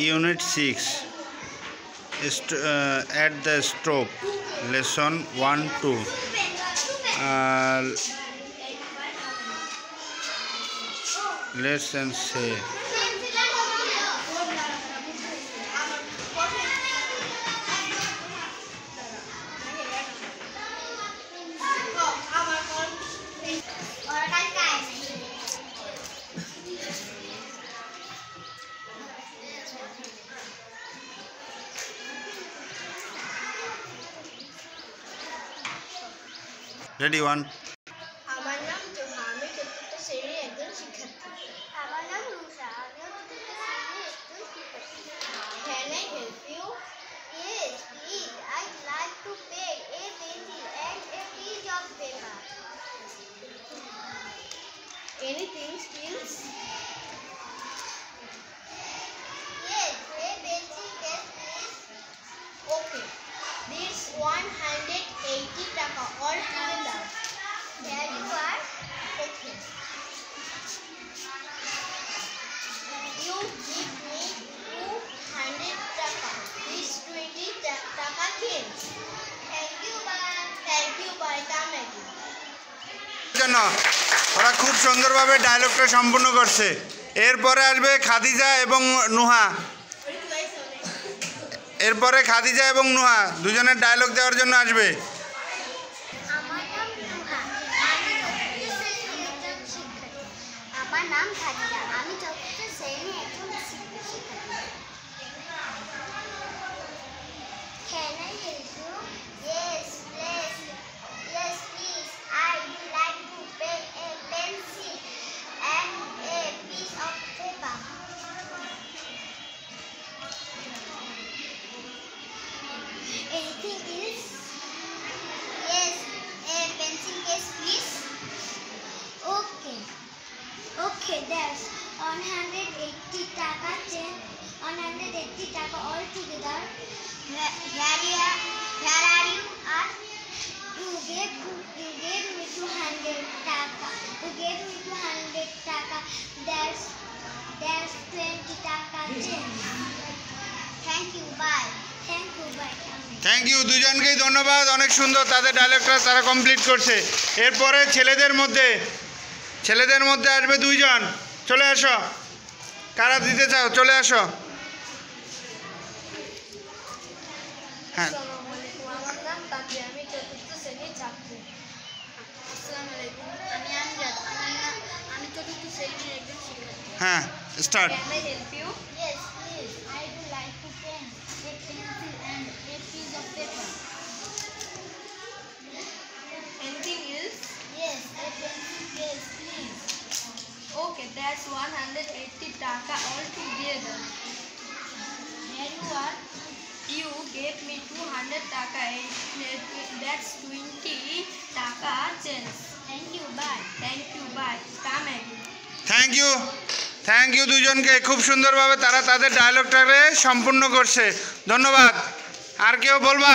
Unit 6 at the stop. Lesson 1-2. Let's say. Ready, one. আমার নাম জোহা, আমি চতুর্থ শ্রেণীর একজন শিক্ষার্থী। আমার নাম রুষা, আমিও চতুর্থ শ্রেণীর একজন শিক্ষার্থী। Can I help you? Yes, please. I'd like to paint a pencil and a piece of paper. Anything else? Yes, a pencil case, please. Okay. This 180 taka all together. There you are. Okay. You give me 200 taka. This 20 taka change. Thank you, bye. Thank you, bye. Come again. জন্য ওরা খুব সুন্দরভাবে ডায়লগটা সম্পূর্ণ করছে। এরপরে আসবে খাদিজা এবং নুহা। এরপরে খাদিজা এবং নুহা দুজনের ডায়লগ দেওয়ার জন্য আসবে। আমার নাম নুহা, আমি চতুর্থ শ্রেণীর একজন শিক্ষার্থী। আমার নাম খাদিজা, আমি চতুর্থ শ্রেণীর একজন শিক্ষার্থী। Can I help you? Yes, please. Yes, please. I'd like to paint a pencil and a piece of paper. Anything else? Yes, a pencil case, please. Okay. Okay, there's 180 taka change. 180 taka all together. Here are you? You gave me 200 taka. You gave me 200 taka. There's 20 taka change. Thank you. Bye. Thank you. Bye. Thank you, দুজনকেই ধন্যবাদ। অনেক সুন্দর তাদের ডায়লগটা তারা complete করছে। এরপরে ছেলেদের মধ্যে আসবে দুইজন। চলে আসো, কারা দিতে চাও চলে আসো। হ্যাঁ, আমার নাম কাকি, আমি চতুর্থ শ্রেণীর ছাত্রী। আসসালামু আলাইকুম, আমি আমজাদ, আমি চতুর্থ শ্রেণীর একজন শিক্ষার্থী। হ্যাঁ, start. Can I help you? Yes, please. I would like to paint a pencil and a piece of paper. Anything else? Yes, a pencil case, please. Okay, that's 180 taka all together. Here you are. You gave me 200 taka. That's 20 taka change. Thank you. Bye. Thank you. Bye. Come again. Thank you দুজনকে। খুব সুন্দরভাবে তারা তাদের ডায়লগটাকে সম্পূর্ণ করছে। ধন্যবাদ। আর কেউ বলবা?